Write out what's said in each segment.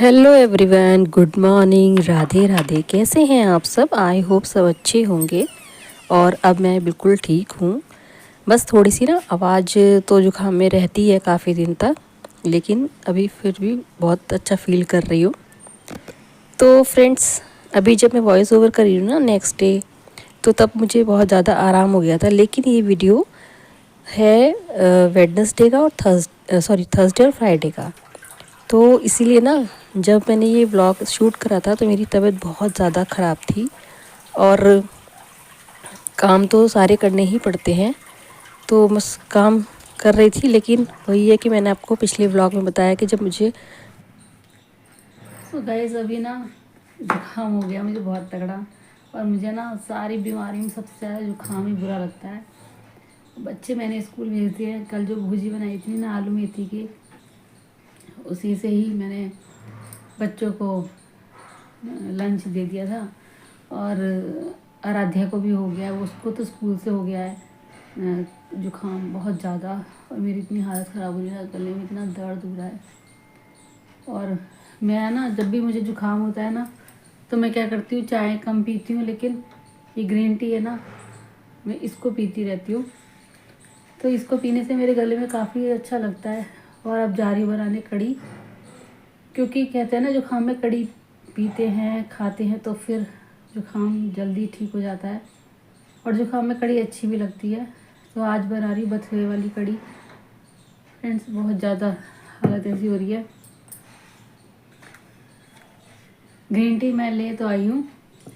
Hello everyone, good morning, Radhe Radhe. कैसे हैं आप सब? आई होप सब अच्छे होंगे। और अब मैं बिल्कुल ठीक हूँ। बस थोड़ी सी ना आवाज़ तो जुकाम में रहती है काफ़ी दिन तक, लेकिन अभी फिर भी बहुत अच्छा फील कर रही हूँ। तो फ्रेंड्स, अभी जब मैं वॉइस ओवर कर रही हूँ ना नेक्स्ट डे, तो तब मुझे बहुत ज़्यादा आराम हो गया था। लेकिन ये वीडियो है वेडनेसडे का और थर्सडे और फ्राइडे का। तो इसीलिए ना जब मैंने ये व्लॉग शूट करा था तो मेरी तबीयत बहुत ज़्यादा ख़राब थी। और काम तो सारे करने ही पड़ते हैं, तो बस काम कर रही थी। लेकिन वही है कि मैंने आपको पिछले व्लॉग में बताया कि जब मुझे गाइस अभी ना जुकाम हो गया मुझे बहुत तगड़ा। और मुझे ना सारी बीमारी में सबसे ज़्यादा जुकाम ही बुरा लगता है। बच्चे मैंने स्कूल भेज दिए। कल जो भुजी बनाई थी ना आलू मेथी की, उसी से ही मैंने बच्चों को लंच दे दिया था। और आराध्या को भी हो गया, उसको तो स्कूल से हो गया है जुकाम बहुत ज़्यादा। और मेरी इतनी हालत ख़राब हो रही है, गले में इतना दर्द हो रहा है। और मैं ना जब भी मुझे जुकाम होता है ना, तो मैं क्या करती हूँ, चाय कम पीती हूँ, लेकिन ये ग्रीन टी है ना, मैं इसको पीती रहती हूँ। तो इसको पीने से मेरे गले में काफ़ी अच्छा लगता है। और अब जा रही बनाने कड़ी, क्योंकि कहते हैं ना जुकाम में कड़ी पीते हैं खाते हैं तो फिर जुकाम जल्दी ठीक हो जाता है। और जुकाम में कड़ी अच्छी भी लगती है। तो आज बना रही बथुए वाली कड़ी। फ्रेंड्स, बहुत ज़्यादा हालत ऐसी हो रही है। ग्रीन टी मैं ले तो आई हूँ,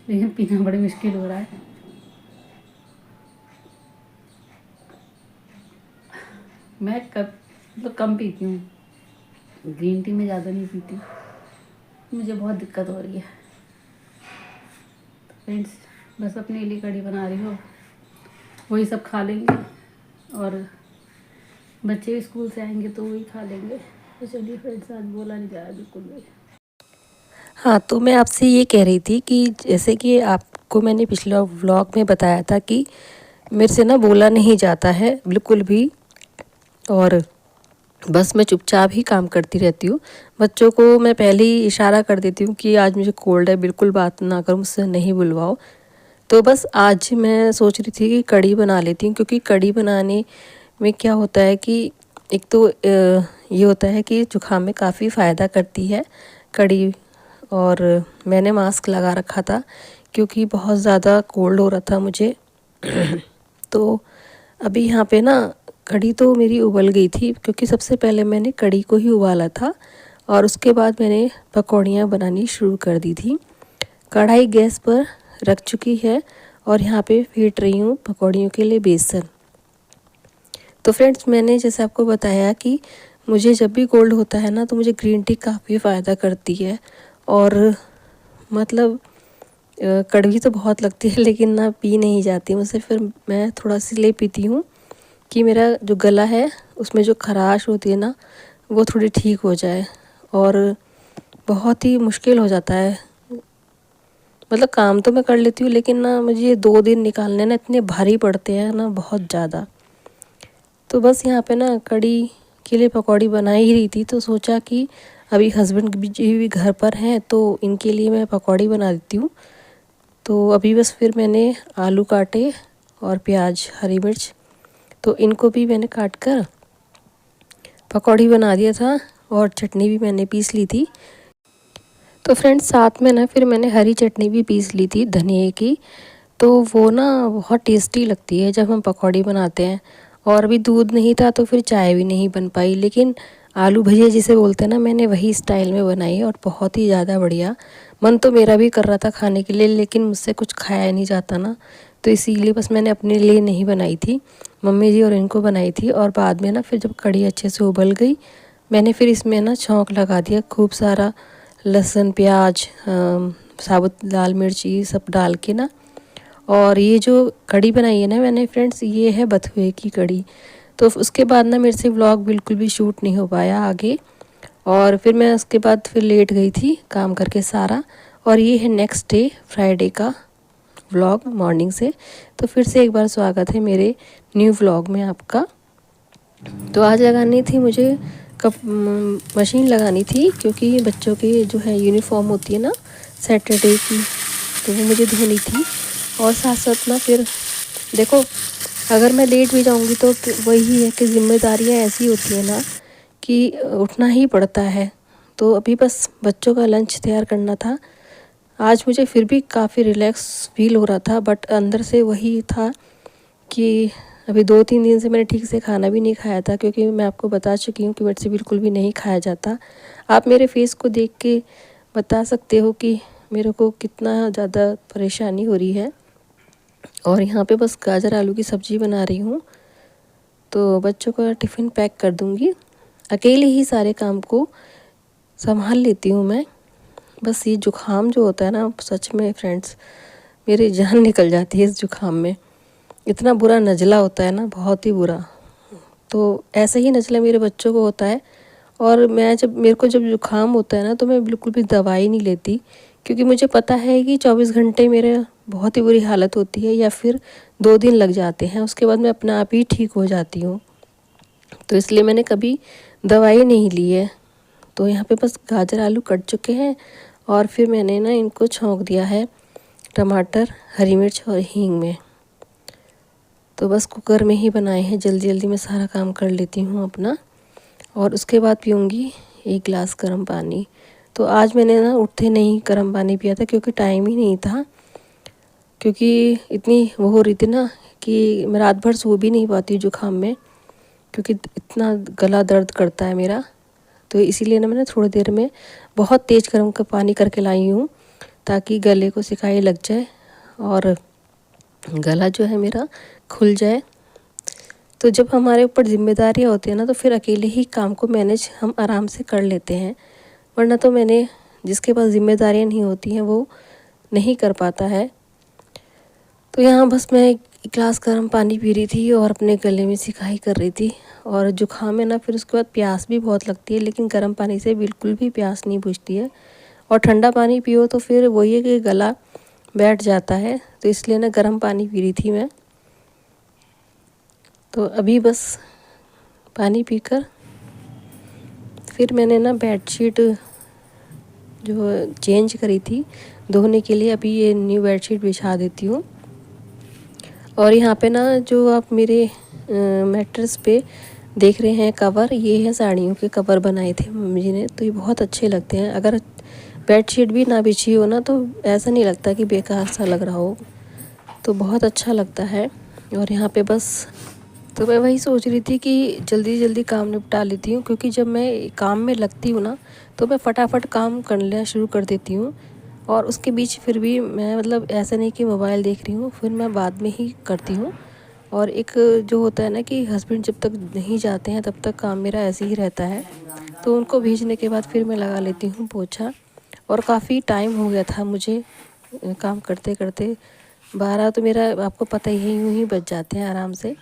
लेकिन पीना बड़ी मुश्किल हो रहा है। मैं कम पीती हूँ, ग्रीन टी में ज़्यादा नहीं पीती। मुझे बहुत दिक्कत हो रही है। तो फ्रेंड्स, बस अपने लिए कड़ी बना रही हूँ, वही सब खा लेंगे। और बच्चे भी स्कूल से आएंगे तो वही खा लेंगे। तो चलिए फ्रेंड्स, आज बोला नहीं जा रहा बिल्कुल भी। हाँ, तो मैं आपसे ये कह रही थी कि जैसे कि आपको मैंने पिछला व्लॉग में बताया था कि मेरे से ना बोला नहीं जाता है बिल्कुल भी। और बस मैं चुपचाप ही काम करती रहती हूँ। बच्चों को मैं पहले ही इशारा कर देती हूँ कि आज मुझे कोल्ड है, बिल्कुल बात ना करो, मुझसे नहीं बुलवाओ। तो बस आज मैं सोच रही थी कि कड़ी बना लेती हूँ, क्योंकि कड़ी बनाने में क्या होता है कि एक तो ये होता है कि जुकाम में काफ़ी फ़ायदा करती है कड़ी। और मैंने मास्क लगा रखा था क्योंकि बहुत ज़्यादा कोल्ड हो रहा था मुझे। तो अभी यहाँ पे ना कड़ी तो मेरी उबल गई थी, क्योंकि सबसे पहले मैंने कड़ी को ही उबाला था और उसके बाद मैंने पकौड़ियाँ बनानी शुरू कर दी थी। कढ़ाई गैस पर रख चुकी है और यहाँ पे फेंट रही हूँ पकौड़ियों के लिए बेसन। तो फ्रेंड्स, मैंने जैसे आपको बताया कि मुझे जब भी कोल्ड होता है ना, तो मुझे ग्रीन टी काफ़ी फ़ायदा करती है। और मतलब कड़वी तो बहुत लगती है, लेकिन ना पी नहीं जाती मुझसे। फिर मैं थोड़ा सी ले पीती हूँ कि मेरा जो गला है उसमें जो खराश होती है ना, वो थोड़ी ठीक हो जाए। और बहुत ही मुश्किल हो जाता है, मतलब काम तो मैं कर लेती हूँ, लेकिन ना मुझे ये 2 दिन निकालने ना इतने भारी पड़ते हैं ना, बहुत ज़्यादा। तो बस यहाँ पे ना कड़ी के लिए पकौड़ी बना ही रही थी, तो सोचा कि अभी हस्बैंड भी घर पर हैं तो इनके लिए मैं पकौड़ी बना देती हूँ। तो अभी बस फिर मैंने आलू काटे और प्याज, हरी मिर्च, तो इनको भी मैंने काट कर पकौड़ी बना दिया था। और चटनी भी मैंने पीस ली थी। तो फ्रेंड्स, साथ में ना फिर मैंने हरी चटनी भी पीस ली थी धनिए की। तो वो ना बहुत टेस्टी लगती है जब हम पकौड़ी बनाते हैं। और अभी दूध नहीं था तो फिर चाय भी नहीं बन पाई, लेकिन आलू भजिया जिसे बोलते हैं ना, मैंने वही स्टाइल में बनाई और बहुत ही ज़्यादा बढ़िया। मन तो मेरा भी कर रहा था खाने के लिए, लेकिन मुझसे कुछ खाया नहीं जाता ना, तो इसीलिए बस मैंने अपने लिए नहीं बनाई थी, मम्मी जी और इनको बनाई थी। और बाद में ना फिर जब कढ़ी अच्छे से उबल गई, मैंने फिर इसमें ना छौंक लगा दिया खूब सारा लहसुन, प्याज, साबुत लाल मिर्च, ये सब डाल के ना। और ये जो कड़ी बनाई है ना मैंने फ्रेंड्स, ये है बथुए की कड़ी। तो उसके बाद ना मेरे से व्लॉग बिल्कुल भी शूट नहीं हो पाया आगे। और फिर मैं उसके बाद फिर लेट गई थी काम करके सारा। और ये है नेक्स्ट डे फ्राइडे का व्लॉग मॉर्निंग से। तो फिर से एक बार स्वागत है मेरे न्यू व्लॉग में आपका। तो आज लगानी थी मुझे कप मशीन लगानी थी, क्योंकि बच्चों की जो है यूनिफॉर्म होती है ना सैटरडे की, तो वो मुझे धोनी थी। और साथ साथ ना फिर देखो, अगर मैं लेट भी जाऊंगी तो वही है कि जिम्मेदारियां ऐसी होती है ना कि उठना ही पड़ता है। तो अभी बस बच्चों का लंच तैयार करना था। आज मुझे फिर भी काफ़ी रिलैक्स फील हो रहा था, बट अंदर से वही था कि अभी 2-3 दिन से मैंने ठीक से खाना भी नहीं खाया था, क्योंकि मैं आपको बता चुकी हूँ कि मेरे से बिल्कुल भी नहीं खाया जाता। आप मेरे फेस को देख के बता सकते हो कि मेरे को कितना ज़्यादा परेशानी हो रही है। और यहाँ पे बस गाजर आलू की सब्ज़ी बना रही हूँ, तो बच्चों का टिफ़िन पैक कर दूँगी। अकेले ही सारे काम को संभाल लेती हूँ मैं। बस ये ज़ुकाम जो होता है ना, सच में फ्रेंड्स, मेरी जान निकल जाती है इस ज़ुकाम में। इतना बुरा नज़ला होता है ना, बहुत ही बुरा। तो ऐसा ही नज़ला मेरे बच्चों को होता है। और मेरे को जब ज़ुकाम होता है ना, तो मैं बिल्कुल भी दवाई नहीं लेती, क्योंकि मुझे पता है कि 24 घंटे मेरे बहुत ही बुरी हालत होती है, या फिर 2 दिन लग जाते हैं, उसके बाद मैं अपने आप ही ठीक हो जाती हूँ। तो इसलिए मैंने कभी दवाई नहीं ली है। तो यहाँ पे बस गाजर आलू कट चुके हैं, और फिर मैंने ना इनको छौंक दिया है टमाटर, हरी मिर्च और हींग में। तो बस कुकर में ही बनाए हैं, जल्दी जल्दी में सारा काम कर लेती हूँ अपना। और उसके बाद पीऊँगी 1 गिलास गर्म पानी। तो आज मैंने ना उठते नहीं गर्म पानी पिया था, क्योंकि टाइम ही नहीं था, क्योंकि इतनी वो हो रही थी ना कि मैं रात भर सो भी नहीं पाती जुकाम में, क्योंकि इतना गला दर्द करता है मेरा। तो इसीलिए ना मैंने थोड़ी देर में बहुत तेज़ गर्म का पानी करके लाई हूँ, ताकि गले को सिकाई लग जाए और गला जो है मेरा खुल जाए। तो जब हमारे ऊपर जिम्मेदारियाँ होती हैं ना, तो फिर अकेले ही काम को मैनेज हम आराम से कर लेते हैं। वरना तो जिसके पास जिम्मेदारियाँ नहीं होती हैं वो नहीं कर पाता है। तो यहाँ बस मैं 1 गिलास गर्म पानी पी रही थी और अपने गले में सिकाई कर रही थी। और जुकाम है ना, फिर उसके बाद प्यास भी बहुत लगती है, लेकिन गर्म पानी से बिल्कुल भी प्यास नहीं बुझती है। और ठंडा पानी पियो तो फिर वही है कि गला बैठ जाता है। तो इसलिए ना गर्म पानी पी रही थी मैं। तो अभी बस पानी पीकर फिर मैंने ना बेडशीट जो चेंज करी थी धोने के लिए, अभी ये न्यू बेडशीट बिछा देती हूँ। और यहाँ पे ना जो आप मेरे मैट्रेस पे देख रहे हैं कवर, ये है साड़ियों के कवर बनाए थे मम्मी जी ने। तो ये बहुत अच्छे लगते हैं। अगर बेडशीट भी ना बिछी हो ना, तो ऐसा नहीं लगता कि बेकार सा लग रहा हो, तो बहुत अच्छा लगता है। और यहाँ पे बस तो मैं वही सोच रही थी कि जल्दी जल्दी काम निपटा लेती हूँ, क्योंकि जब मैं काम में लगती हूँ ना, तो मैं फटाफट काम करना शुरू कर देती हूँ। और उसके बीच फिर भी मैं मतलब ऐसा नहीं कि मोबाइल देख रही हूँ, फिर मैं बाद में ही करती हूँ। और एक जो होता है ना कि हस्बैंड जब तक नहीं जाते हैं तब तक काम मेरा ऐसे ही रहता है। तो उनको भेजने के बाद फिर मैं लगा लेती हूँ पोछा। और काफ़ी टाइम हो गया था मुझे काम करते करते। 12 तो मेरा आपको पता ही है, यूँ ही बज जाते हैं आराम से।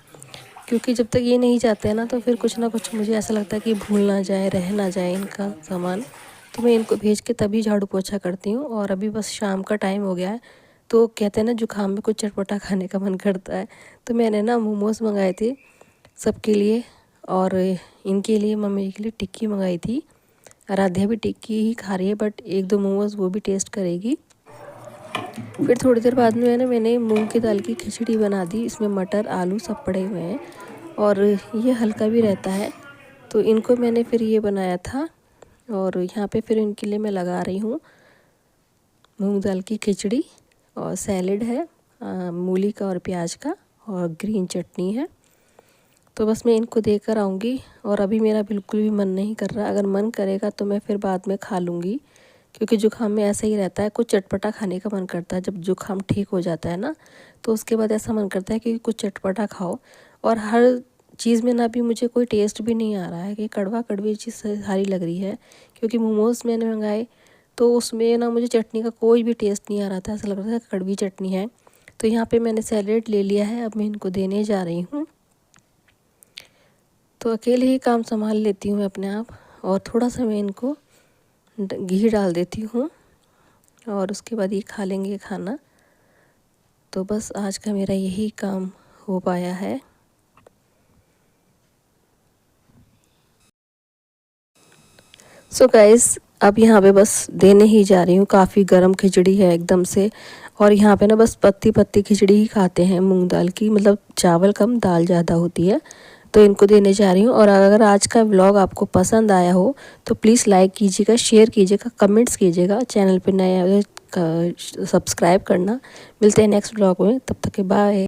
क्योंकि जब तक ये नहीं जाते हैं ना, तो फिर कुछ ना कुछ मुझे ऐसा लगता है कि भूल ना जाए, रह ना जाए इनका सामान। तो मैं इनको भेज के तभी झाड़ू पोछा करती हूँ। और अभी बस शाम का टाइम हो गया है, तो कहते हैं ना जुकाम में कुछ चटपटा खाने का मन करता है। तो मैंने ना मोमोज़ मंगाए थे सबके लिए, और इनके लिए मम्मी के लिए टिक्की मंगाई थी। आराध्या भी टिक्की ही खा रही है, बट 1-2 मोमोज़ वो भी टेस्ट करेगी। फिर थोड़ी देर बाद में मैंने मूंग की दाल की खिचड़ी बना दी। इसमें मटर आलू सब पड़े हुए हैं, और ये हल्का भी रहता है। तो इनको मैंने फिर ये बनाया था। और यहाँ पे फिर इनके लिए मैं लगा रही हूँ मूंग दाल की खिचड़ी, और सैलेड है मूली का और प्याज का, और ग्रीन चटनी है। तो बस मैं इनको देकर आऊँगी। और अभी मेरा बिल्कुल भी मन नहीं कर रहा। अगर मन करेगा तो मैं फिर बाद में खा लूँगी, क्योंकि जुकाम में ऐसा ही रहता है, कुछ चटपटा खाने का मन करता है। जब जुकाम ठीक हो जाता है ना, तो उसके बाद ऐसा मन करता है कि कुछ चटपटा खाओ। और हर चीज़ में ना भी मुझे कोई टेस्ट भी नहीं आ रहा है, कि कड़वा कड़वी चीज़ सारी लग रही है। क्योंकि मोमोज़ मैंने मंगाए तो उसमें ना मुझे चटनी का कोई भी टेस्ट नहीं आ रहा था, ऐसा लग रहा था कड़वी चटनी है। तो यहाँ पे मैंने सैलेड ले लिया है, अब मैं इनको देने जा रही हूँ। तो अकेले ही काम संभाल लेती हूँ मैं अपने आप। और थोड़ा सा मैं इनको घी डाल देती हूँ, और उसके बाद ये खा लेंगे खाना। तो बस आज का मेरा यही काम हो पाया है। सो गाइस अब यहाँ पे बस देने ही जा रही हूँ। काफ़ी गर्म खिचड़ी है एकदम से, और यहाँ पे ना बस पत्ती पत्ती खिचड़ी ही खाते हैं मूंग दाल की, मतलब चावल कम दाल ज़्यादा होती है। तो इनको देने जा रही हूँ। और अगर आज का व्लॉग आपको पसंद आया हो तो प्लीज़ लाइक कीजिएगा, शेयर कीजिएगा, कमेंट्स कीजिएगा, चैनल पे नए सब्सक्राइब करना। मिलते हैं नेक्स्ट व्लॉग में, तब तक के बाय।